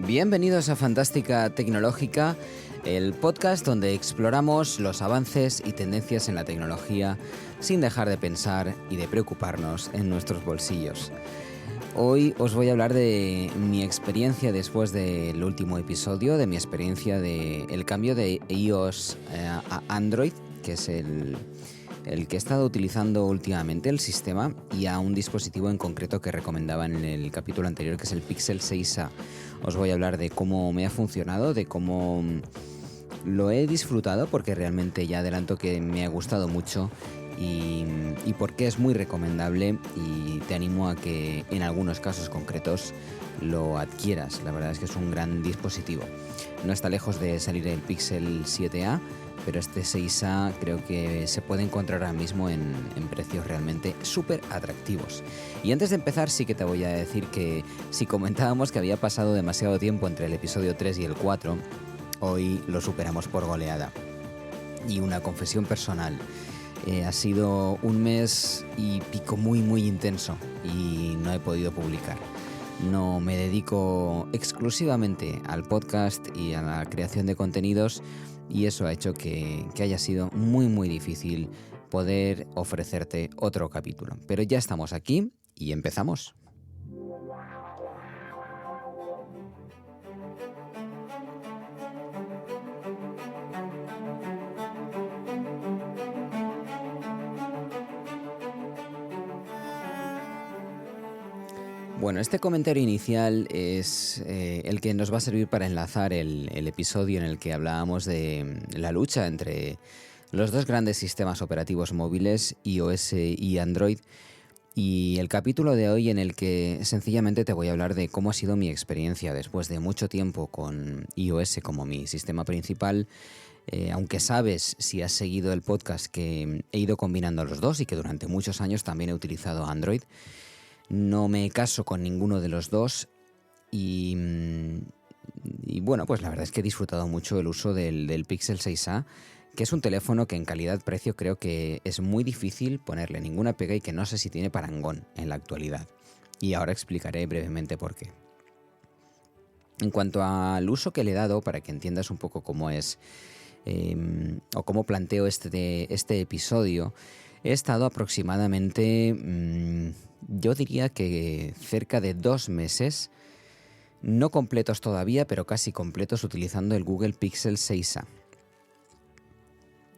Bienvenidos a Fantástica Tecnológica, el podcast donde exploramos los avances y tendencias en la tecnología sin dejar de pensar y de preocuparnos en nuestros bolsillos. Hoy os voy a hablar de mi experiencia después del último episodio, de mi experiencia del cambio de iOS a Android, que es el que he estado utilizando últimamente, el sistema, y a un dispositivo en concreto que recomendaba en el capítulo anterior, que es el Pixel 6a. Os voy a hablar de cómo me ha funcionado, de cómo lo he disfrutado, porque realmente ya adelanto que me ha gustado mucho y por qué es muy recomendable, y te animo a que en algunos casos concretos lo adquieras. La verdad es que es un gran dispositivo. No está lejos de salir el Pixel 7a, pero este 6a creo que se puede encontrar ahora mismo en precios realmente súper atractivos. Y antes de empezar sí que te voy a decir que si comentábamos que había pasado demasiado tiempo entre el episodio 3 y el 4, hoy lo superamos por goleada. Y una confesión personal. Ha sido un mes y pico muy intenso y no he podido publicar. No me dedico exclusivamente al podcast y a la creación de contenidos, y eso ha hecho que haya sido muy difícil poder ofrecerte otro capítulo. Pero ya estamos aquí y empezamos. Bueno, este comentario inicial es el que nos va a servir para enlazar el episodio en el que hablábamos de la lucha entre los dos grandes sistemas operativos móviles, iOS y Android, y el capítulo de hoy en el que sencillamente te voy a hablar de cómo ha sido mi experiencia después de mucho tiempo con iOS como mi sistema principal. Aunque sabes, si has seguido el podcast, que he ido combinando los dos y que durante muchos años también he utilizado Android. No me caso con ninguno de los dos y bueno, pues la verdad es que he disfrutado mucho el uso del Pixel 6a, que es un teléfono que en calidad-precio creo que es muy difícil ponerle ninguna pega y que no sé si tiene parangón en la actualidad. Y ahora explicaré brevemente por qué. En cuanto al uso que le he dado, para que entiendas un poco cómo es o cómo planteo este episodio, he estado aproximadamente, yo diría que cerca de 2 meses, no completos todavía, pero casi completos, utilizando el Google Pixel 6a.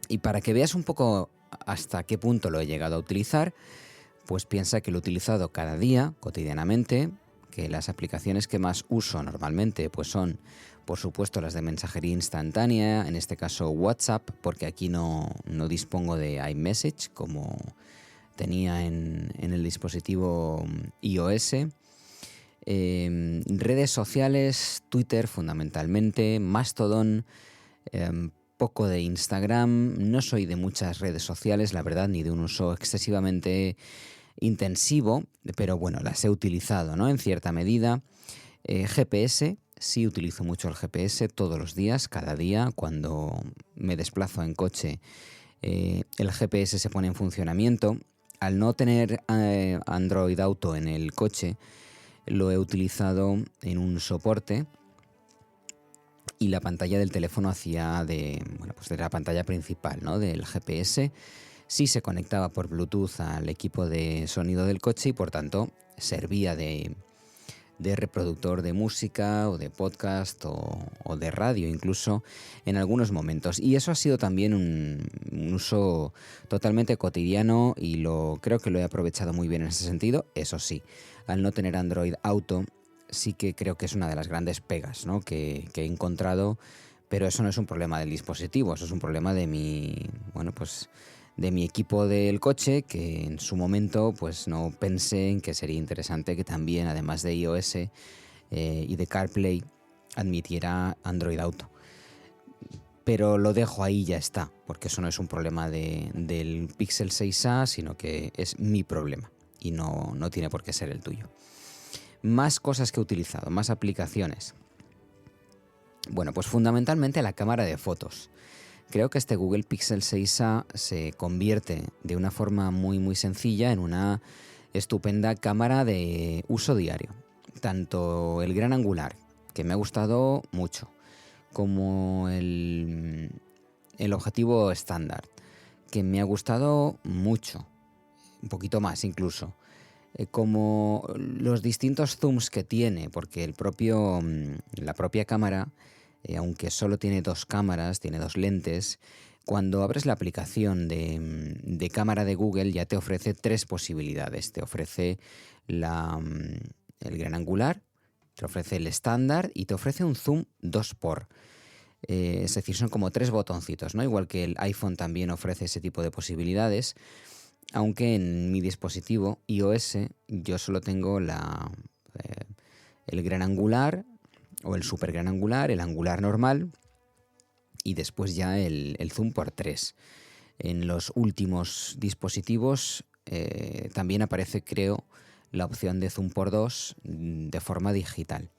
Y para que veas un poco hasta qué punto lo he llegado a utilizar, pues piensa que lo he utilizado cada día, cotidianamente, que las aplicaciones que más uso normalmente pues son, por supuesto, las de mensajería instantánea, en este caso WhatsApp, porque aquí no dispongo de iMessage como tenía en el dispositivo iOS. Redes sociales, Twitter fundamentalmente, Mastodon, poco de Instagram. No soy de muchas redes sociales, la verdad, ni de un uso excesivamente intensivo, pero bueno, las he utilizado, ¿no?, en cierta medida. GPS, sí utilizo mucho el GPS todos los días, cada día. Cuando me desplazo en coche, el GPS se pone en funcionamiento. Al no tener Android Auto en el coche, lo he utilizado en un soporte y la pantalla del teléfono hacía de la pantalla principal, ¿no?, del GPS. Sí se conectaba por Bluetooth al equipo de sonido del coche y por tanto servía de reproductor de música o de podcast o de radio incluso en algunos momentos. Y eso ha sido también un uso totalmente cotidiano y creo que lo he aprovechado muy bien en ese sentido. Eso sí, al no tener Android Auto, sí que creo que es una de las grandes pegas, ¿no?, que he encontrado, pero eso no es un problema del dispositivo, eso es un problema de mi equipo del coche, que en su momento pues no pensé en que sería interesante que también, además de iOS y de CarPlay, admitiera Android Auto. pero lo dejo ahí y ya está, porque eso no es un problema del Pixel 6a, sino que es mi problema y no tiene por qué ser el tuyo. Más cosas que he utilizado, más aplicaciones. Bueno, pues fundamentalmente la cámara de fotos. Creo que este Google Pixel 6a se convierte de una forma muy muy sencilla en una estupenda cámara de uso diario. Tanto el gran angular, que me ha gustado mucho, como el objetivo estándar, que me ha gustado mucho, un poquito más incluso, como los distintos zooms que tiene, porque la propia cámara, aunque solo tiene 2 cámaras, tiene 2 lentes, cuando abres la aplicación de cámara de Google ya te ofrece 3 posibilidades. Te ofrece el gran angular, te ofrece el estándar y te ofrece un zoom 2x. Es decir, son como 3 botoncitos, ¿no? Igual que el iPhone también ofrece ese tipo de posibilidades, aunque en mi dispositivo iOS yo solo tengo el gran angular o el super gran angular, el angular normal y después ya el zoom por 3. En los últimos dispositivos también aparece, creo, la opción de zoom por 2 de forma digital.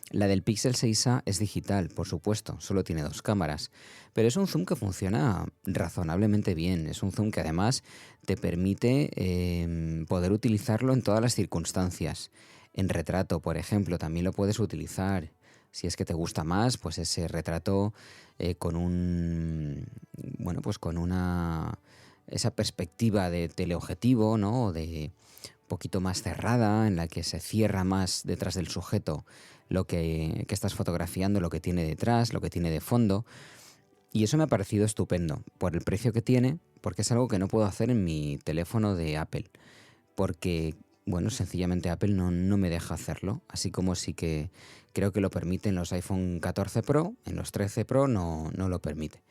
La del Pixel 6a es digital, por supuesto, solo tiene 2 cámaras, pero es un zoom que funciona razonablemente bien. Es un zoom que además te permite poder utilizarlo en todas las circunstancias. En retrato, por ejemplo, también lo puedes utilizar. Si es que te gusta más, pues ese retrato esa perspectiva de teleobjetivo, ¿no? De poquito más cerrada, en la que se cierra más detrás del sujeto lo que estás fotografiando, lo que tiene detrás, lo que tiene de fondo. Y eso me ha parecido estupendo por el precio que tiene, porque es algo que no puedo hacer en mi teléfono de Apple, porque, bueno, sencillamente Apple no me deja hacerlo, así como sí que creo que lo permite en los iPhone 14 Pro, en los 13 Pro no lo permite.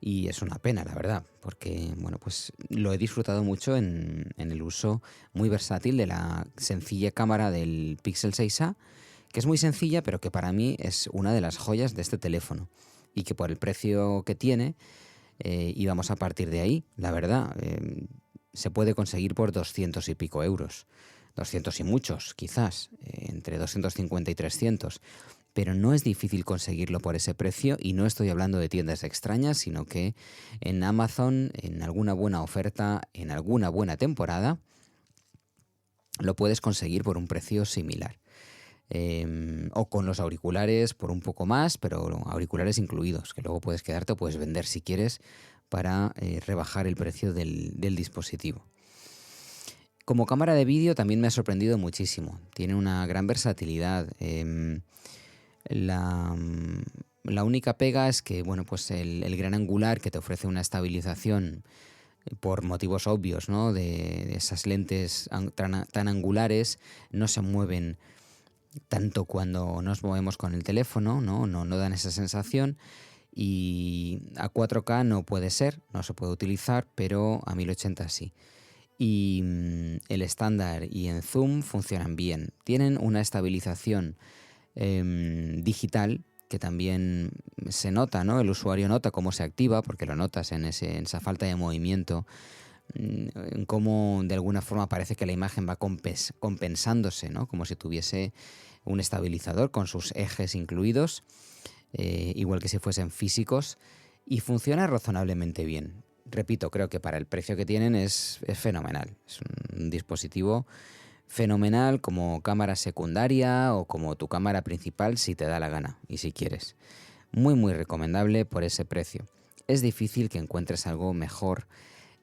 Y es una pena, la verdad, porque bueno, pues lo he disfrutado mucho en el uso muy versátil de la sencilla cámara del Pixel 6a, que es muy sencilla, pero que para mí es una de las joyas de este teléfono. Y que por el precio que tiene, íbamos a partir de ahí, la verdad, se puede conseguir por 200 y pico euros. 200 y muchos, quizás, entre 250 y 300. Pero no es difícil conseguirlo por ese precio, y no estoy hablando de tiendas extrañas, sino que en Amazon, en alguna buena oferta, en alguna buena temporada, lo puedes conseguir por un precio similar. O con los auriculares por un poco más, pero auriculares incluidos, que luego puedes quedarte o puedes vender si quieres para rebajar el precio del dispositivo. Como cámara de vídeo también me ha sorprendido muchísimo. Tiene una gran versatilidad. La única pega es que, bueno, pues el gran angular, que te ofrece una estabilización por motivos obvios, ¿no? De esas lentes tan angulares, no se mueven tanto cuando nos movemos con el teléfono, no dan esa sensación, y a 4K no puede ser, no se puede utilizar, pero a 1080 sí. Y el estándar y en zoom funcionan bien. Tienen una estabilización digital que también se nota, ¿no? El usuario nota cómo se activa, porque lo notas en esa falta de movimiento, en cómo de alguna forma parece que la imagen va compensándose, ¿no? Como si tuviese un estabilizador con sus ejes incluidos, igual que si fuesen físicos, y funciona razonablemente bien. Repito, creo que para el precio que tienen es fenomenal. Es un dispositivo fenomenal como cámara secundaria o como tu cámara principal si te da la gana y si quieres. Muy muy recomendable por ese precio. Es difícil que encuentres algo mejor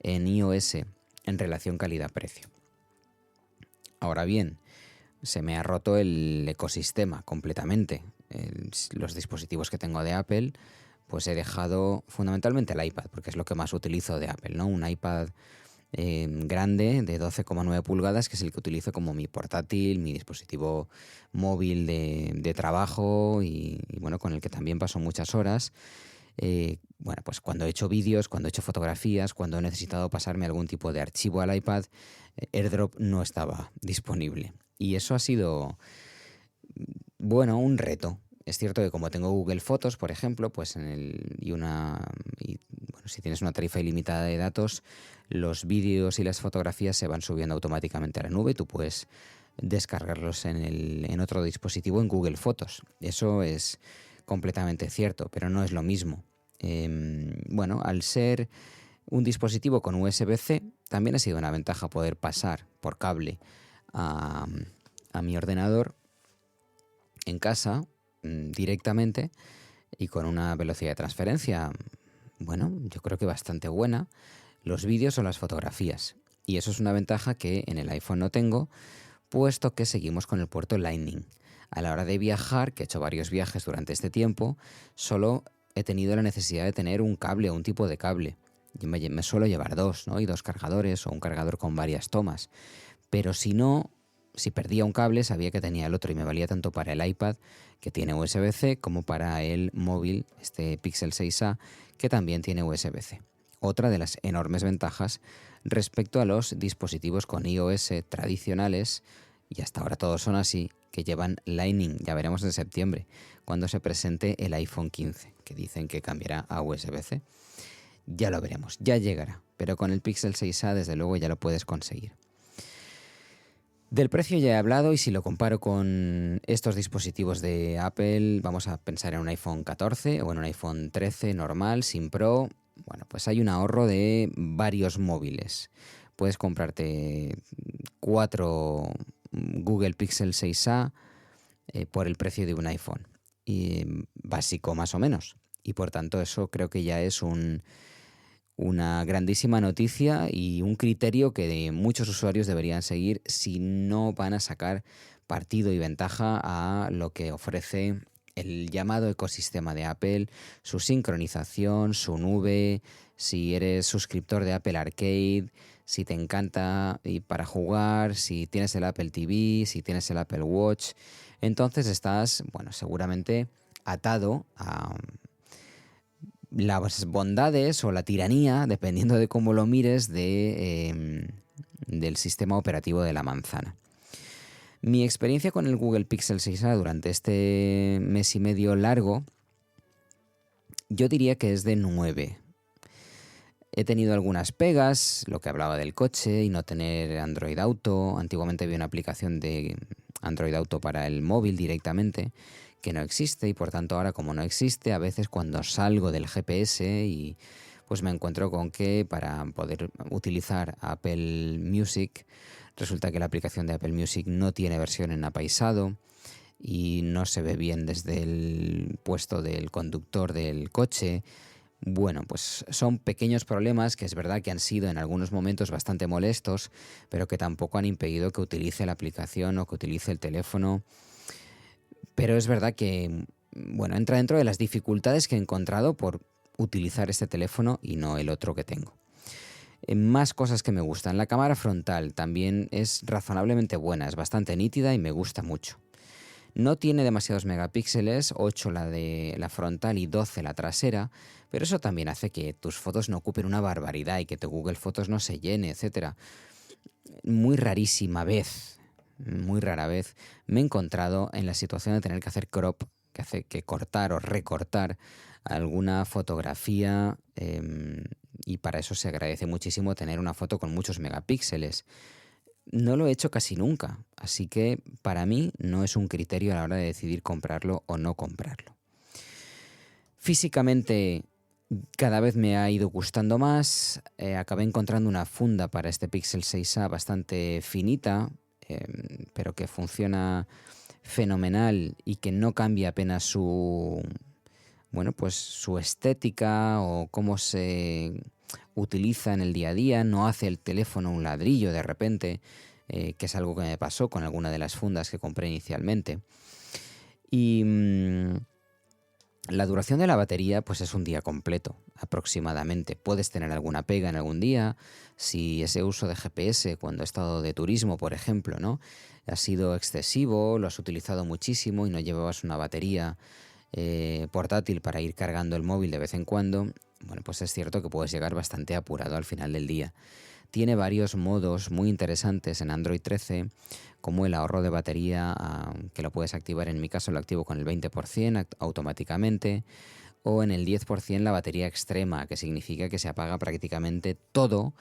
en iOS en relación calidad-precio. Ahora bien, se me ha roto el ecosistema completamente. Los dispositivos que tengo de Apple, pues he dejado fundamentalmente el iPad, porque es lo que más utilizo de Apple, ¿no? Un iPad grande de 12,9 pulgadas, que es el que utilizo como mi portátil, mi dispositivo móvil de trabajo y bueno, con el que también paso muchas horas. Bueno, pues cuando he hecho vídeos, cuando he hecho fotografías, cuando he necesitado pasarme algún tipo de archivo al iPad, AirDrop no estaba disponible. Y eso ha sido, bueno, un reto. Es cierto que como tengo Google Fotos, por ejemplo, pues si tienes una tarifa ilimitada de datos, los vídeos y las fotografías se van subiendo automáticamente a la nube y tú puedes descargarlos en otro dispositivo en Google Fotos. Eso es completamente cierto, pero no es lo mismo. Al ser un dispositivo con USB-C, también ha sido una ventaja poder pasar por cable a mi ordenador en casa directamente y con una velocidad de transferencia, yo creo que bastante buena, los vídeos o las fotografías. Y eso es una ventaja que en el iPhone no tengo, puesto que seguimos con el puerto Lightning. A la hora de viajar, que he hecho varios viajes durante este tiempo, solo he tenido la necesidad de tener un cable o un tipo de cable. Yo me suelo llevar dos, ¿no? Y dos cargadores o un cargador con varias tomas. Pero si perdía un cable, sabía que tenía el otro y me valía tanto para el iPad, que tiene USB-C, como para el móvil, este Pixel 6a, que también tiene USB-C. Otra de las enormes ventajas respecto a los dispositivos con iOS tradicionales, y hasta ahora todos son así, que llevan Lightning. Ya veremos en septiembre, cuando se presente el iPhone 15, que dicen que cambiará a USB-C. Ya lo veremos, ya llegará, pero con el Pixel 6a desde luego ya lo puedes conseguir. Del precio ya he hablado, y si lo comparo con estos dispositivos de Apple, vamos a pensar en un iPhone 14 o en un iPhone 13 normal, sin Pro. Pues hay un ahorro de varios móviles. Puedes comprarte 4 Google Pixel 6a por el precio de un iPhone, básico más o menos. Y por tanto eso creo que ya es una grandísima noticia y un criterio que muchos usuarios deberían seguir si no van a sacar partido y ventaja a lo que ofrece el llamado ecosistema de Apple, su sincronización, su nube, si eres suscriptor de Apple Arcade, si te encanta para jugar, si tienes el Apple TV, si tienes el Apple Watch. Entonces estás, seguramente atado a las bondades o la tiranía, dependiendo de cómo lo mires, del sistema operativo de la manzana. Mi experiencia con el Google Pixel 6a durante este mes y medio largo, yo diría que es de 9. He tenido algunas pegas, lo que hablaba del coche y no tener Android Auto. Antiguamente había una aplicación de Android Auto para el móvil directamente, que no existe, y por tanto ahora, como no existe, a veces cuando salgo del GPS y pues me encuentro con que para poder utilizar Apple Music, resulta que la aplicación de Apple Music no tiene versión en apaisado y no se ve bien desde el puesto del conductor del coche. Pues son pequeños problemas que es verdad que han sido en algunos momentos bastante molestos, pero que tampoco han impedido que utilice la aplicación o que utilice el teléfono. Pero es verdad que entra dentro de las dificultades que he encontrado por utilizar este teléfono y no el otro que tengo. Más cosas que me gustan. La cámara frontal también es razonablemente buena, es bastante nítida y me gusta mucho. No tiene demasiados megapíxeles, 8 la frontal y 12 la trasera, pero eso también hace que tus fotos no ocupen una barbaridad y que tu Google Fotos no se llene, etc. Muy rara vez me he encontrado en la situación de tener que hacer crop, que cortar o recortar alguna fotografía, y para eso se agradece muchísimo tener una foto con muchos megapíxeles. No lo he hecho casi nunca, así que para mí no es un criterio a la hora de decidir comprarlo o no comprarlo. Físicamente cada vez me ha ido gustando más. Acabé encontrando una funda para este Pixel 6a bastante finita, pero que funciona fenomenal y que no cambia apenas su estética o cómo se utiliza en el día a día. No hace el teléfono un ladrillo de repente, que es algo que me pasó con alguna de las fundas que compré inicialmente. Y la duración de la batería pues es un día completo aproximadamente. Puedes tener alguna pega en algún día, si ese uso de GPS cuando he estado de turismo, por ejemplo, ¿no?, ha sido excesivo, lo has utilizado muchísimo y no llevabas una batería portátil para ir cargando el móvil de vez en cuando. Pues es cierto que puedes llegar bastante apurado al final del día. tiene varios modos muy interesantes en Android 13, como el ahorro de batería, que lo puedes activar. En mi caso lo activo con el 20% automáticamente, o en el 10% la batería extrema, que significa que se apaga prácticamente todo,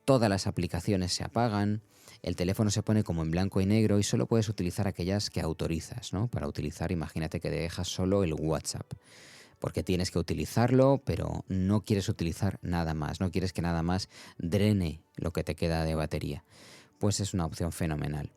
todas las aplicaciones se apagan, el teléfono se pone como en blanco y negro y solo puedes utilizar aquellas que autorizas, ¿no? Para utilizar, imagínate que dejas solo el WhatsApp, porque tienes que utilizarlo, pero no quieres utilizar nada más, no quieres que nada más drene lo que te queda de batería. Pues es una opción fenomenal.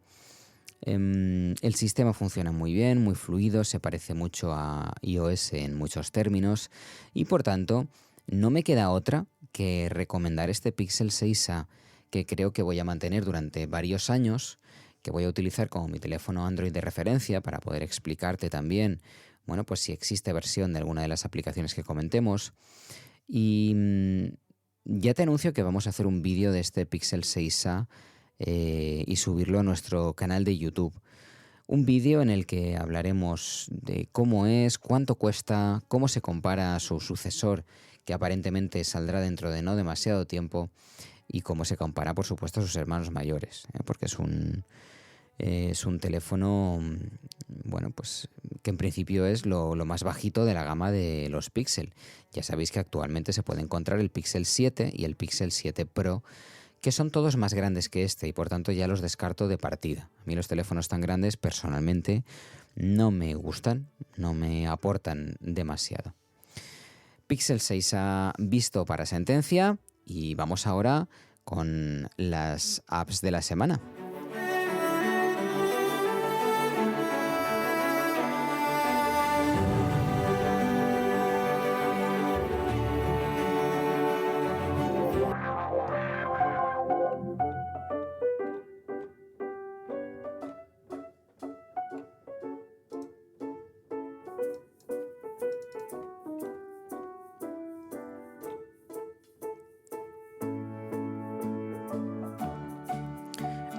El sistema funciona muy bien, muy fluido, se parece mucho a iOS en muchos términos y por tanto no me queda otra que recomendar este Pixel 6a, que creo que voy a mantener durante varios años, que voy a utilizar como mi teléfono Android de referencia para poder explicarte también, bueno, pues si existe versión de alguna de las aplicaciones que comentemos. Y ya te anuncio que vamos a hacer un vídeo de este Pixel 6a y subirlo a nuestro canal de YouTube. Un vídeo en el que hablaremos de cómo es, cuánto cuesta, cómo se compara a su sucesor, que aparentemente saldrá dentro de no demasiado tiempo, y cómo se compara, por supuesto, a sus hermanos mayores, porque es un teléfono, bueno, pues que en principio es lo más bajito de la gama de los Pixel. Ya sabéis que actualmente se puede encontrar el Pixel 7 y el Pixel 7 Pro, que son todos más grandes que este y por tanto ya los descarto de partida. A mí los teléfonos tan grandes personalmente no me gustan, no me aportan demasiado. Pixel 6 ha visto para sentencia y vamos ahora con las apps de la semana.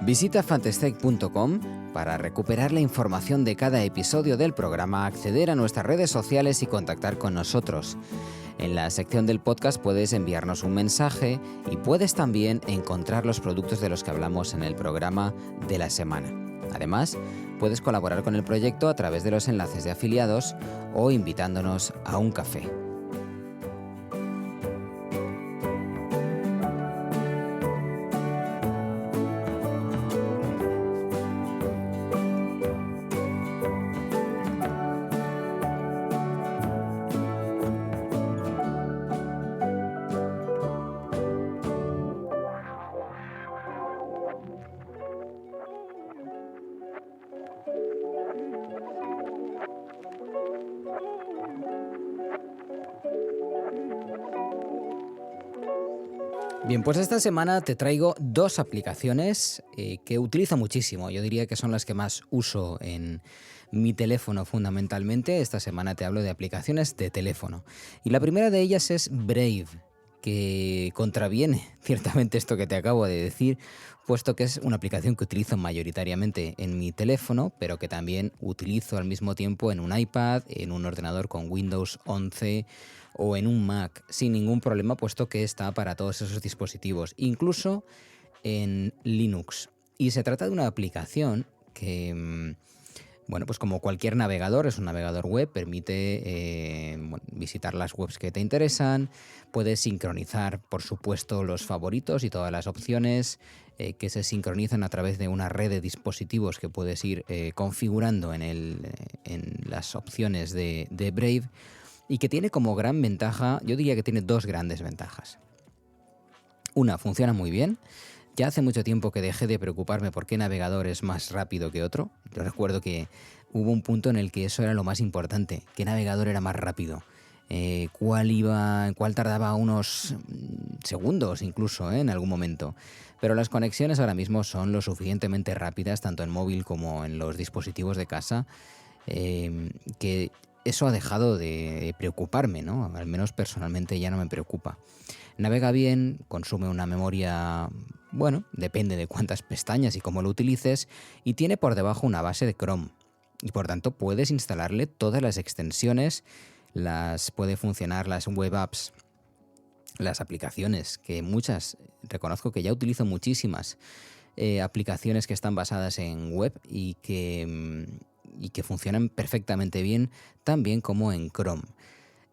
Visita fantastech.com para recuperar la información de cada episodio del programa, acceder a nuestras redes sociales y contactar con nosotros. En la sección del podcast puedes enviarnos un mensaje y puedes también encontrar los productos de los que hablamos en el programa de la semana. Además, puedes colaborar con el proyecto a través de los enlaces de afiliados o invitándonos a un café. Bien, pues esta semana te traigo dos aplicaciones que utilizo muchísimo. Yo diría que son las que más uso en mi teléfono fundamentalmente. Esta semana te hablo de aplicaciones de teléfono. Y la primera de ellas es Brave, que contraviene ciertamente esto que te acabo de decir, puesto que es una aplicación que utilizo mayoritariamente en mi teléfono, pero que también utilizo al mismo tiempo en un iPad, en un ordenador con Windows 11 o en un Mac sin ningún problema, puesto que está para todos esos dispositivos, incluso en Linux. Y se trata de una aplicación que, bueno, pues como cualquier navegador, es un navegador web, permite visitar las webs que te interesan, puedes sincronizar, por supuesto, los favoritos y todas las opciones que se sincronizan a través de una red de dispositivos que puedes ir configurando en las opciones de Brave, y que tiene como gran ventaja, yo diría que tiene dos grandes ventajas. Una, funciona muy bien. Ya hace mucho tiempo que dejé de preocuparme por qué navegador es más rápido que otro. Yo recuerdo que hubo un punto en el que eso era lo más importante, qué navegador era más rápido, cuál tardaba unos segundos incluso en algún momento. Pero las conexiones ahora mismo son lo suficientemente rápidas, tanto en móvil como en los dispositivos de casa, que eso ha dejado de preocuparme, ¿no? Al menos personalmente ya no me preocupa. Navega bien, consume una memoria, bueno, depende de cuántas pestañas y cómo lo utilices, y tiene por debajo una base de Chrome. Y por tanto puedes instalarle todas las extensiones, puede funcionar las web apps las aplicaciones, que muchas, reconozco que ya utilizo muchísimas aplicaciones que están basadas en web y que funcionan perfectamente bien, tan bien como en Chrome.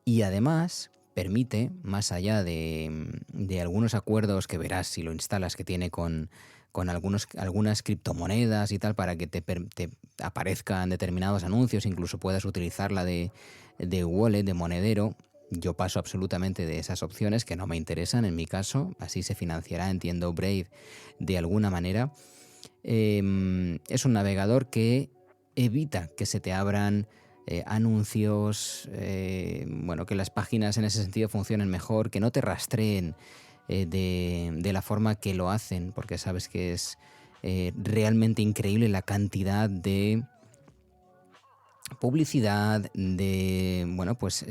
Y además permite, más allá de algunos acuerdos que verás si lo instalas, que tiene con algunas criptomonedas y tal, para que te aparezcan determinados anuncios, incluso puedas utilizarla de wallet, de monedero. Yo paso absolutamente de esas opciones que no me interesan en mi caso. Así se financiará, entiendo, Brave de alguna manera. Es un navegador que evita que se te abran anuncios, que las páginas en ese sentido funcionen mejor, que no te rastreen de la forma que lo hacen, porque sabes que es realmente increíble la cantidad de publicidad, de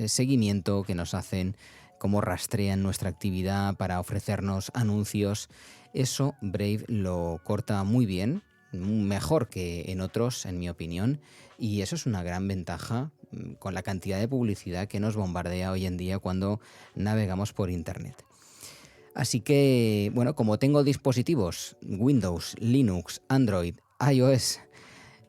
seguimiento que nos hacen, cómo rastrean nuestra actividad para ofrecernos anuncios. Eso Brave lo corta muy bien, mejor que en otros, en mi opinión, y eso es una gran ventaja con la cantidad de publicidad que nos bombardea hoy en día cuando navegamos por Internet. Así que, como tengo dispositivos Windows, Linux, Android, iOS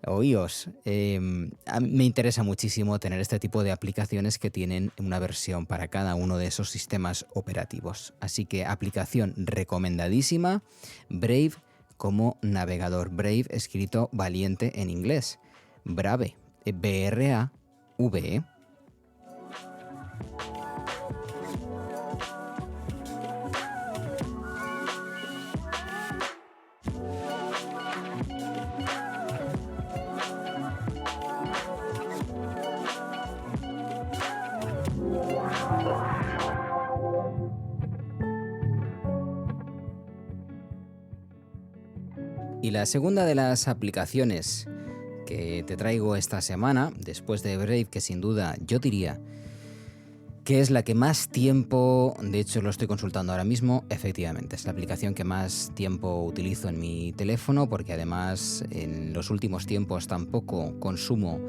o iOS, me interesa muchísimo tener este tipo de aplicaciones que tienen una versión para cada uno de esos sistemas operativos. Así que aplicación recomendadísima, Brave como navegador. Brave escrito valiente en inglés. Brave, B-R-A-V-E. Y la segunda de las aplicaciones que te traigo esta semana, después de Brave, que sin duda yo diría que es la que más tiempo, de hecho lo estoy consultando ahora mismo, efectivamente, es la aplicación que más tiempo utilizo en mi teléfono, porque además en los últimos tiempos tampoco consumo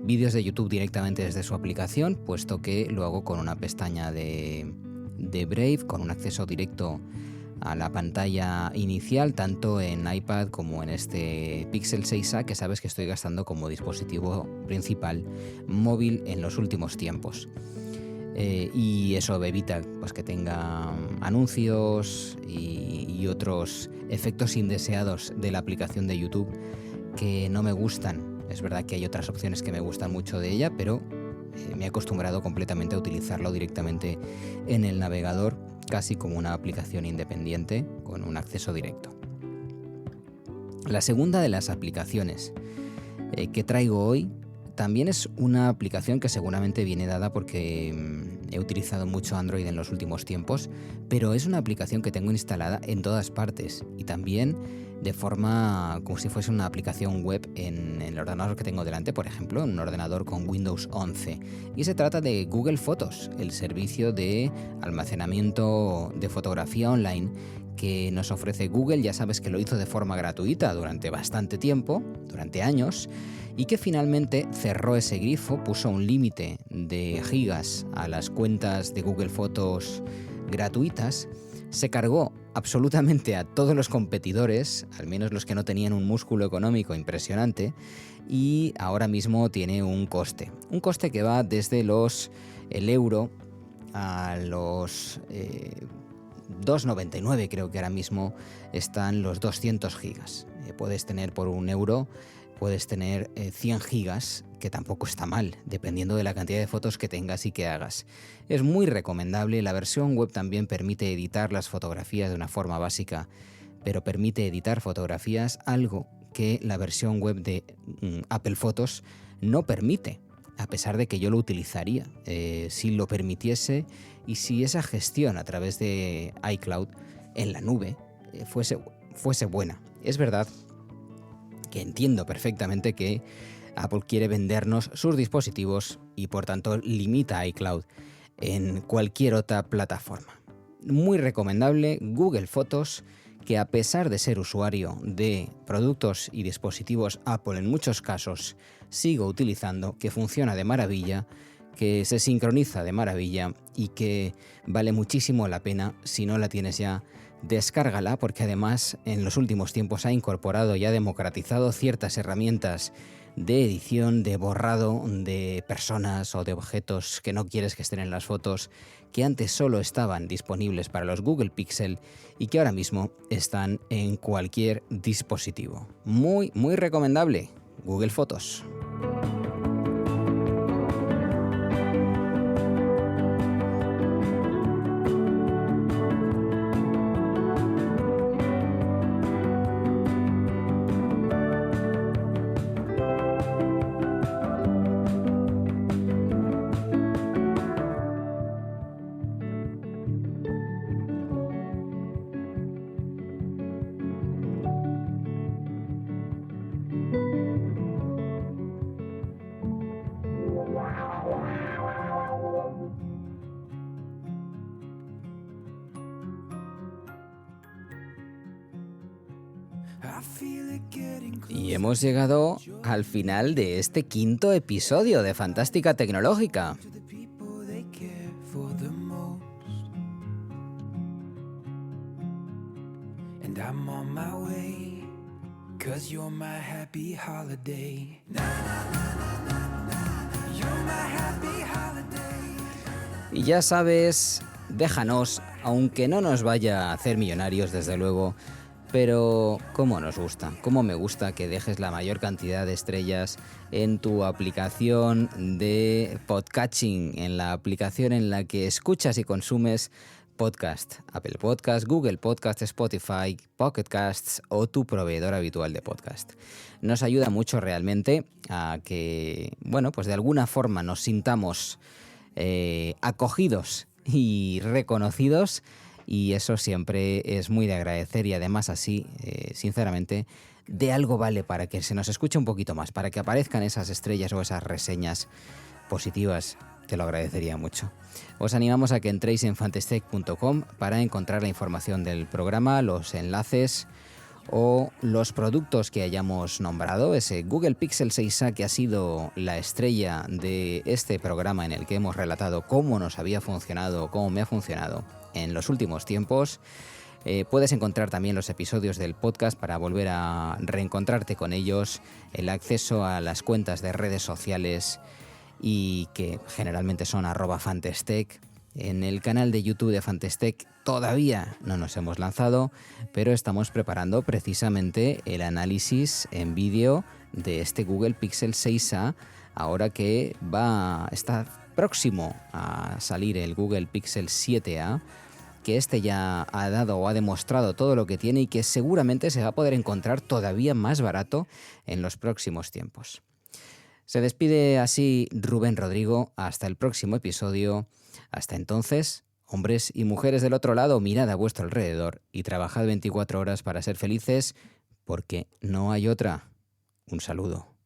vídeos de YouTube directamente desde su aplicación, puesto que lo hago con una pestaña de Brave, con un acceso directo a la pantalla inicial, tanto en iPad como en este Pixel 6a, que sabes que estoy gastando como dispositivo principal móvil en los últimos tiempos. Y eso evita que tenga anuncios y otros efectos indeseados de la aplicación de YouTube que no me gustan. Es verdad que hay otras opciones que me gustan mucho de ella, pero me he acostumbrado completamente a utilizarlo directamente en el navegador, casi como una aplicación independiente con un acceso directo. La segunda de las aplicaciones que traigo hoy también es una aplicación que seguramente viene dada porque he utilizado mucho Android en los últimos tiempos, pero es una aplicación que tengo instalada en todas partes y también de forma como si fuese una aplicación web en el ordenador que tengo delante, por ejemplo, en un ordenador con Windows 11. Y se trata de Google Fotos, el servicio de almacenamiento de fotografía online que nos ofrece Google. Ya sabes que lo hizo de forma gratuita durante bastante tiempo, durante años, y que finalmente cerró ese grifo, puso un límite de gigas a las cuentas de Google Fotos gratuitas, se cargó absolutamente a todos los competidores, al menos los que no tenían un músculo económico impresionante, y ahora mismo tiene un coste que va desde el euro a los 2,99, creo que ahora mismo están los 200 gigas. Puedes tener por €1, puedes tener 100 gigas, que tampoco está mal, dependiendo de la cantidad de fotos que tengas y que hagas. Es muy recomendable. La versión web también permite editar las fotografías de una forma básica, pero permite editar fotografías, algo que la versión web de Apple Photos no permite, a pesar de que yo lo utilizaría si lo permitiese y si esa gestión a través de iCloud en la nube fuese buena. Es verdad que entiendo perfectamente que Apple quiere vendernos sus dispositivos y por tanto limita a iCloud en cualquier otra plataforma. Muy recomendable Google Fotos, que a pesar de ser usuario de productos y dispositivos Apple en muchos casos sigo utilizando, que funciona de maravilla, que se sincroniza de maravilla y que vale muchísimo la pena. Si no la tienes ya, descárgala, porque además en los últimos tiempos ha incorporado y ha democratizado ciertas herramientas de edición, de borrado de personas o de objetos que no quieres que estén en las fotos, que antes solo estaban disponibles para los Google Pixel y que ahora mismo están en cualquier dispositivo. Muy, muy recomendable, Google Fotos. Y hemos llegado al final de este quinto episodio de Fantástica Tecnológica. Y ya sabes, déjanos, aunque no nos vaya a hacer millonarios, desde luego, pero cómo nos gusta, cómo me gusta que dejes la mayor cantidad de estrellas en tu aplicación de podcatching, en la aplicación en la que escuchas y consumes podcast, Apple Podcast, Google Podcast, Spotify, Pocket Casts o tu proveedor habitual de podcast. Nos ayuda mucho realmente a que, bueno, pues de alguna forma nos sintamos acogidos y reconocidos. Y eso siempre es muy de agradecer y además así, sinceramente, de algo vale para que se nos escuche un poquito más, para que aparezcan esas estrellas o esas reseñas positivas. Te lo agradecería mucho. Os animamos a que entréis en fantastech.com para encontrar la información del programa, los enlaces o los productos que hayamos nombrado. Ese Google Pixel 6a que ha sido la estrella de este programa en el que hemos relatado cómo nos había funcionado, cómo me ha funcionado en los últimos tiempos. Puedes encontrar también los episodios del podcast para volver a reencontrarte con ellos, el acceso a las cuentas de redes sociales y que generalmente son @Fantastech. En el canal de YouTube de Fantastech todavía no nos hemos lanzado, pero estamos preparando precisamente el análisis en vídeo de este Google Pixel 6a, ahora que está próximo a salir el Google Pixel 7a, que este ya ha dado o ha demostrado todo lo que tiene y que seguramente se va a poder encontrar todavía más barato en los próximos tiempos. Se despide así Rubén Rodrigo. Hasta el próximo episodio. Hasta entonces, hombres y mujeres del otro lado, mirad a vuestro alrededor y trabajad 24 horas para ser felices, porque no hay otra. Un saludo.